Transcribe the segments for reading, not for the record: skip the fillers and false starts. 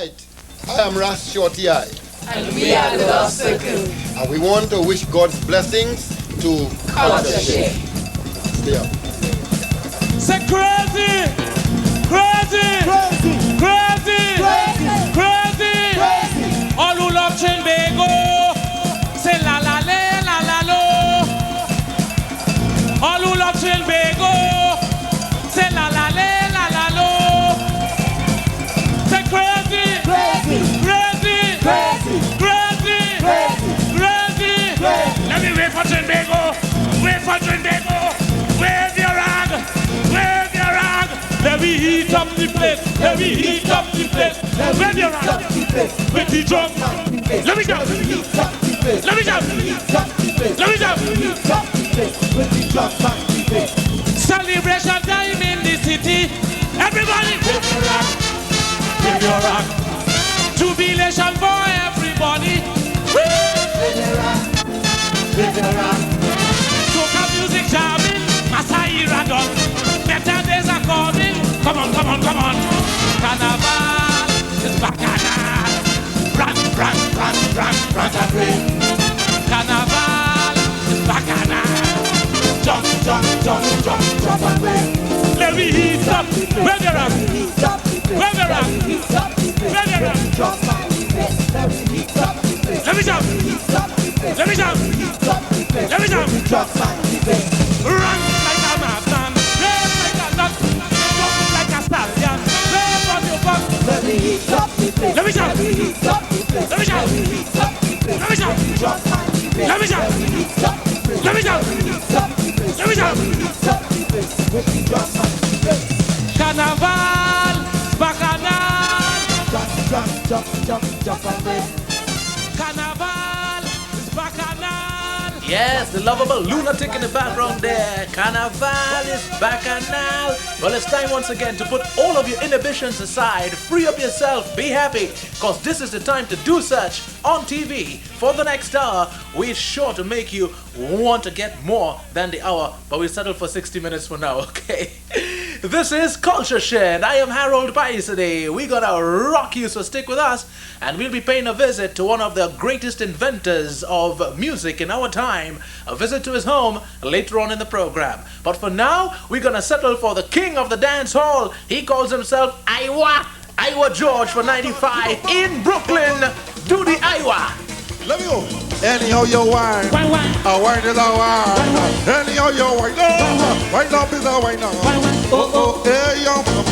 Right. I am Shorty. And we are the Love Circle. And we want to wish God's blessings to CultureShare. Stay up. Say crazy! Crazy! Crazy! Crazy! Crazy! Crazy! Crazy! All who love Chinbego, say la la le la la lo. All who love Chinbego, say la la le la la lo. Say crazy! Crazy! Crazy! Crazy! Crazy! Crazy! Crazy! Crazy! Let me wait for Chinbego. Wait for Chinbego. Wave your rag. Wave your rag. Let me heat up the place. Let me heat up the place. Wave your rag. With the drum. Let me jump. Let me jump. Let me jump. Celebration time in the city. Everybody wave your rag. Wave your rag. Jubilation for everybody. Wave your rag. Wave your rag. Soca music jamming. Masaira done. Better days are coming. Come on, come on, come on. Carnival is bacchanal. Run, run, run, run, run away. Carnival is bacchanal. Jump, jump, jump, jump, jump away. Let me heat up. Where they are? Where they are? Where they are? Let me jump. Let me jump. Let me jump. Run like a madman. Race like a nut. Jump like a stallion. Race on your butt. Let me heat up. Let me jump. Let me jump. Let me jump. Let me jump. Let me jump. Let me jump. Carnival, bacchanal. Carnival is bacchanal. Yes, the lovable lunatic in the background there. Carnival is bacchanal. Well, it's time once again to put all of your inhibitions aside. Free up yourself. Be happy. Because this is the time to do such on TV. For the next hour, we're sure to make you want to get more than the hour. But we'll settle for 60 minutes for now, okay? This is CultureShare, and I am Harold PYSADEE. We're gonna rock you, so stick with us. And we'll be paying a visit to one of the greatest inventors of music in our time. A visit to his home later on in the program. But for now, we're gonna settle for the king of the dance hall. He calls himself IWER George for 95 in Brooklyn. Do the IWER. Let me go. Anyhow you whine, Wine. wine is a wine. Anyhow you whine, wine up is a wine. Oh, hey yo mama.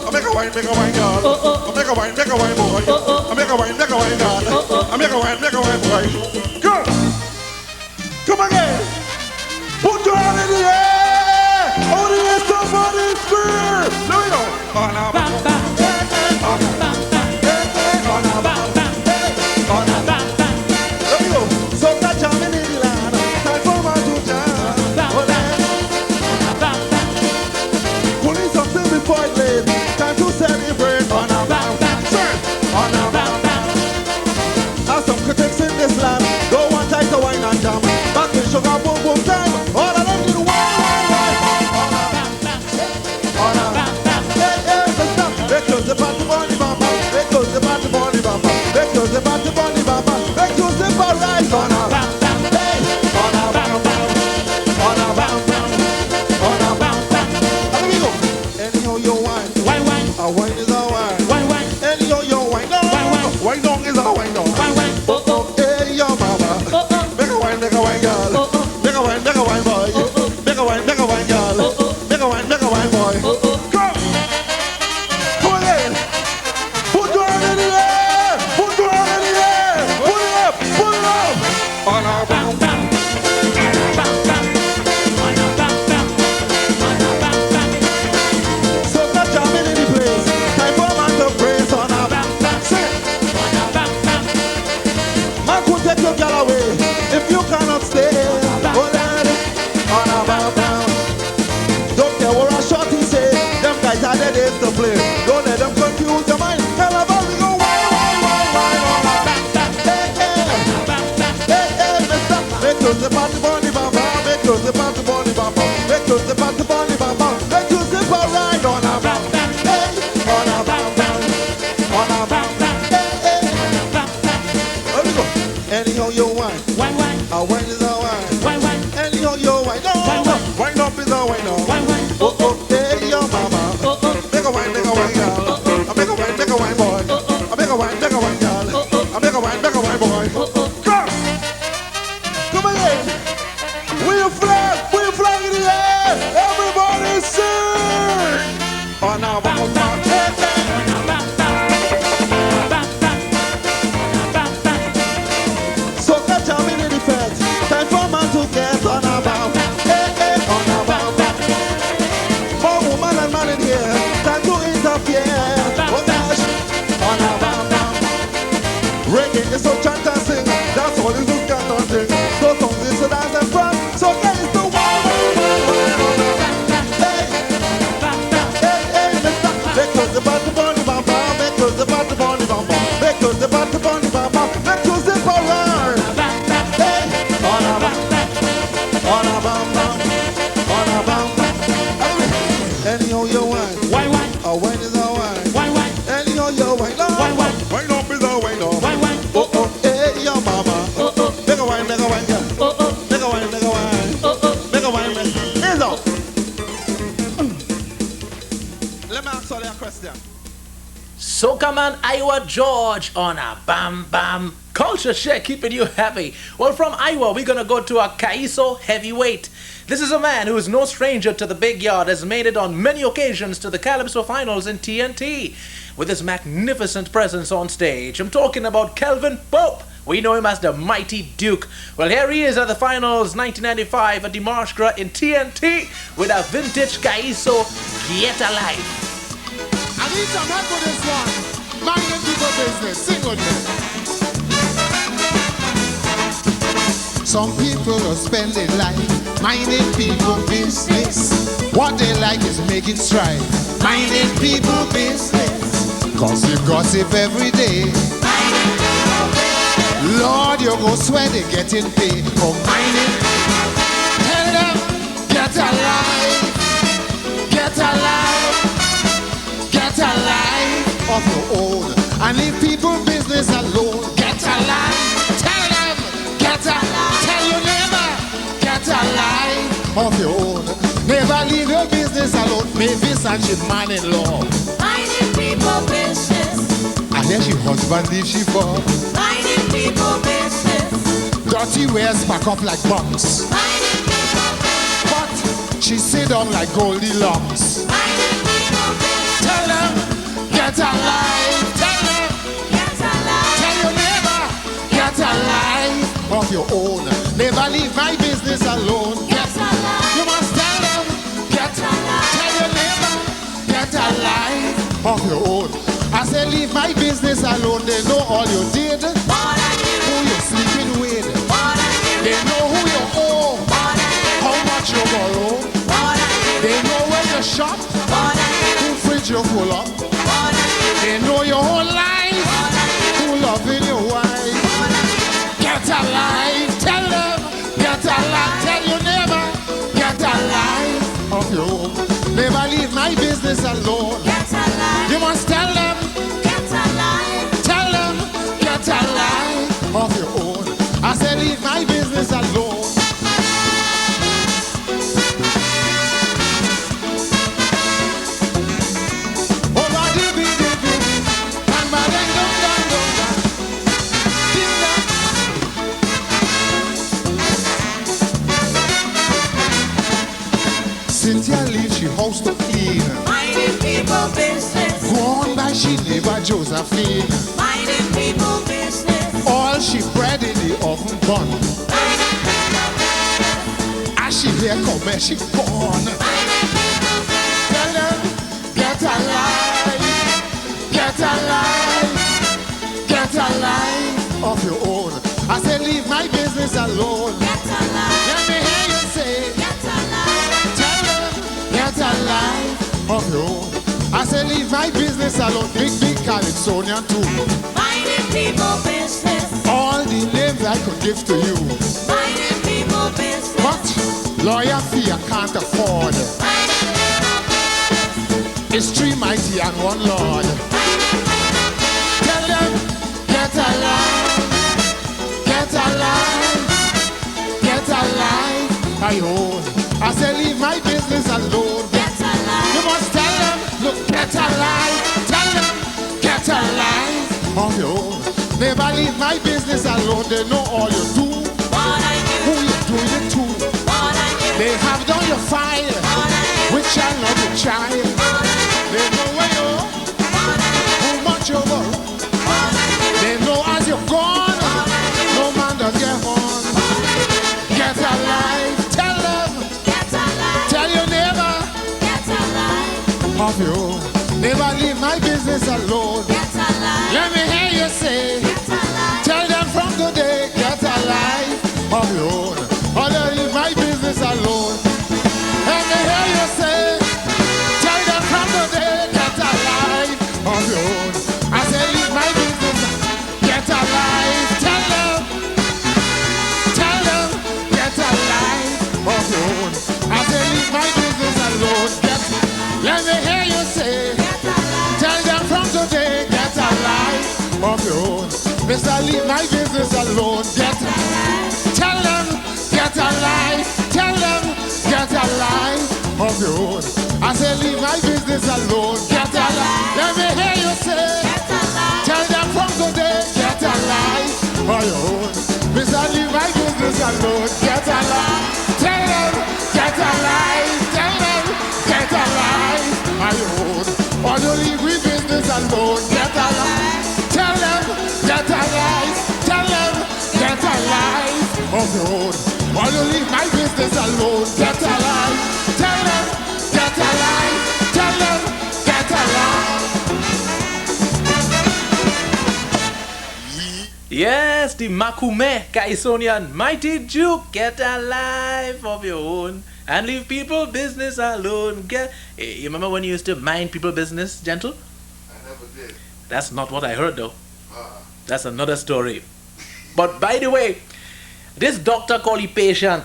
I make a wine, girl. I make a wine, boy. I make a wine, girl. I make a wine, boy. Girl, come again. Put your hand in the air. Oh, the air, somebody scream. Let me know. On a time to celebrate on a bounce, on a bounce. Now some critics in this land Anyhow you wine, wine, wine, a wine is a wine. wine, wine, Anyhow you wine, wine, wine, wine up is a wine up. wine, wine, Oh oh, hey yo mama, oh, oh, make a wine girl. I make a wine boy. I make a wine girl. I make a wine boy. Come, come again. Wave your flag in the air. Everybody sing. On our bum bum, hey hey. So catch a minute the fence. Time for man to get on our bum, hey hey. On our bum bum. More woman and man in here. Time to interfere. Oh gosh. On our bum bum. Reggae is so chant and sing. That's all is look at nothing. So songs is to dance and front. So get is the one. Because the body body bamba, because the body body bamba, because the body body bamba, because the power. Hey, on a bamba, on a bamba, on a bamba. Anyhow you wine, wine, wine, a wine is a wine. wine, wine, Anyhow you wine, wine, wine, wine up is a wine up. wine, wine, Oh oh, hey yo mama, oh, oh, make a wine girl, oh, oh, make a wine, oh, oh. make a wine. Hands up. Let me ask you a question. Soca man Iowa George on a Bam Bam CultureShare, keeping you happy. Well, from Iowa, we're gonna go to a Kaiso heavyweight. This is a man who is no stranger to the big yard, has made it on many occasions to the Calypso finals in TNT with his magnificent presence on stage. I'm talking about Kelvin Pope. We know him as the Mighty Duke. Well, here he is at the finals 1995 at the Marshgra in TNT with a vintage Kaiso Get Alive. I need some help with this one. Minding people business. Sing with me. Some people are spending life minding people business. What they like is making strife. Minding people business. Gossip, gossip every day. Lord, you go swear they getting paid for minding. Tell them, get alive. Get alive. Get a life of your own and leave people business alone. Get a life, tell them. Get a life, tell your neighbor. Get a life of your own. Never leave your business alone. Mavis and she man-in-law. Minding people business. And then she husband leave she for. Minding people business. Dirty wears pack up like bunks. Minding people business. But she sit down like Goldilocks. Minding people business. Tell them, get a life. Tell them, Get alive. tell your neighbor, get a life of your own. Never leave my business alone. Get alive. You must tell them, get a life. Tell your neighbor, get a life of your own. I say leave my business alone. They know all you did, What I do. who you're sleeping with. What I do. They know who you owe, What I do. how much you borrow. What I do. They know where you shop, What I do. who fridge you full up. What I do. They know your whole life, What I do. who loving your wife. What I do. Get a life, tell them, get a life, tell your neighbor, get a life of your own. Never leave my business alone. Get alive. You must tell them, Get alive. tell them, get a life of your own. I say leave my business alone. Oh, ba-dee-bee-dee-bee, bang, ba-dang, dum, dum, dum, dum. Ding, dong. Cynthia leave she house to clean. Minding people business. Go on by she neighbor Josephine. Minding people business. All she bread in the oven bun. Minding people business. As she here come and she gone. Minding people business. Tell them, get a life, get a life, get a life of your own. I say leave my business alone. Get alive. Let me hear you say, Get alive. tell them, get a life of your own. I say leave my business alone. Big, big Calypsonian too. Minding people business. All the names I could give to you. Minding people business. But lawyer fee I can't afford. Minding people business. It's three mighty and one Lord. Tell them, get a life, get a Ayo, I say leave my business alone. Get a life. You must tell them, look, get a life. Tell them, get a life of your own. Never leave my business alone. They know all you do, What I who do. you doing it to. What I do. They have done your fire, What I do. which shall not be child. What I do. They know where you are, What I do. who much you go. What I do. They know as you're gone, no man does get on. Get a life, tell them, Get a life. tell your neighbor Get a life. of you. Never leave my business alone. Get a life. Let me hear you say, Get a life. tell them from today, get a life of your own. Or they leave my business alone. Let me hear you say, tell them from today, get a life of your own. I say leave my business, get a life. Tell them, get a life of your own. I say leave my business alone. Let me hear you say, Get a life. tell them from today, get a life of your own. Mister, leave my business alone. Tell them, get a life. Tell them, get a life of your own. I say, leave my business alone. Get a life. Let me hear you say, Get a life. tell them from today, get a life of your own. Mister, leave my business alone. Get a life. Tell them, get a life. Tell them, get a life of your own. Or you leave my business alone. Get a life. Tell them, get a life. Tell them, get a life of your own. Or you leave my business alone. Get a life. Tell them, get a life. Tell them, get a life. Yes, the Makume Kaisonian Mighty Duke, get a life of your own and leave people business alone. You remember when you used to mind people business, gentle? I never did. That's not what I heard though. That's another story. But by the way, this doctor called the patient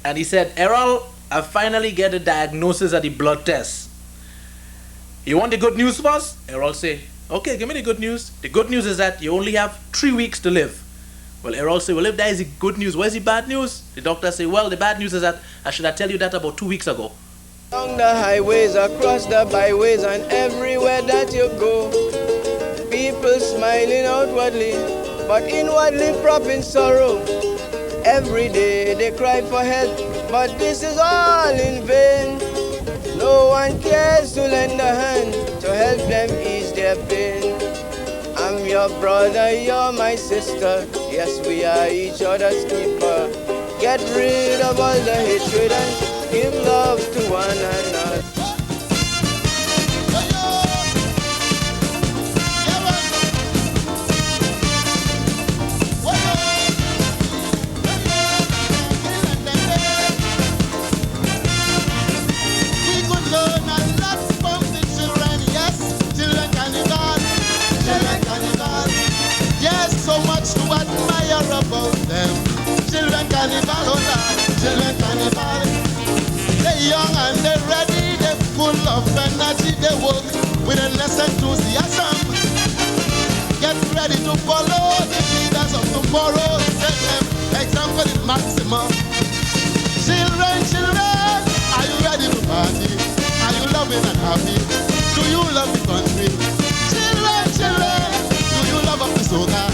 and he said, Errol, I finally get a diagnosis at the blood test. You want the good news first? Errol say, okay, give me the good news. The good news is that you only have 3 weeks to live. Well, Errol say, well, if that is the good news, where's the bad news? The doctor say, well, the bad news is that I should have tell you that about 2 weeks ago. On the highways, across the byways, and everywhere that you go, people smiling outwardly, but inwardly prop in sorrow. Every day they cry for help, but this is all in vain. No one cares to lend a hand to help them ease their pain. I'm your brother, you're my sister. Yes, we are each other's keeper. Get rid of all the hatred and give love to one another. We could learn a lot from the children, yes, children carnival, children carnival. Yes, so much to admire about them. Children carnival, oh Lord, children carnival. They're young and they're ready, they're full of energy, they work with endless enthusiasm. Get ready to follow the leaders of tomorrow. Set them example in maximum. Children, children, are you ready to party? Are you loving and happy? Do you love the country? Children, children, do you love up the soca?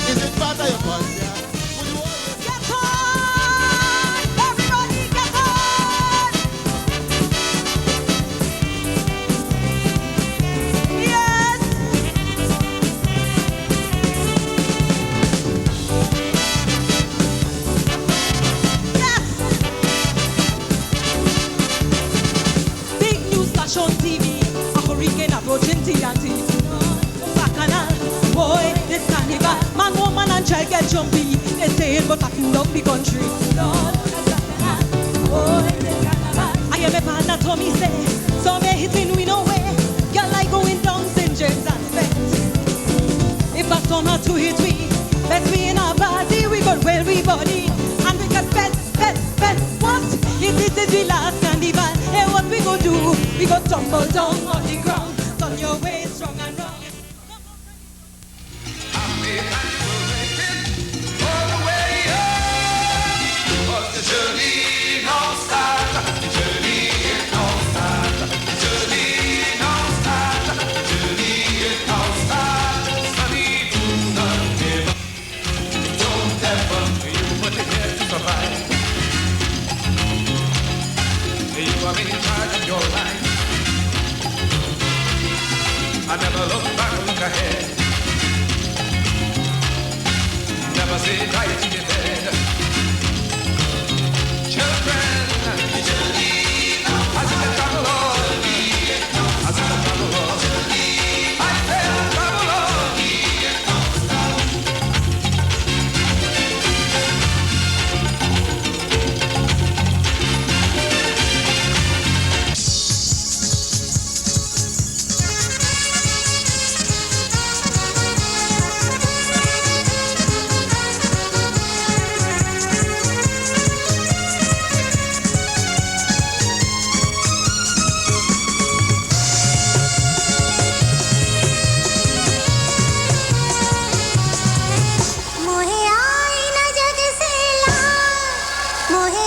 Is it part of your culture? Would you always Get on! Everybody get on! Yes! Yes! Big news flash on TV. A hurricane approaching TNT. Bacchanal, boy, this carnival. Man, woman, and child get jumpy. They say it, but fucking up the country. Lord, bacchanal, boy, this carnival. I hear my partner Tommy say, so may hitting we no way. Your life going down St. James and Spence. If a storm or two hit we, let's be in our party. We got well, we body. And we got bet. What? If this is the last carnival, hey, what we go do? We go tumble down on the ground. Turn your way strong and wrong. All the way up, 'cause the journey Mohe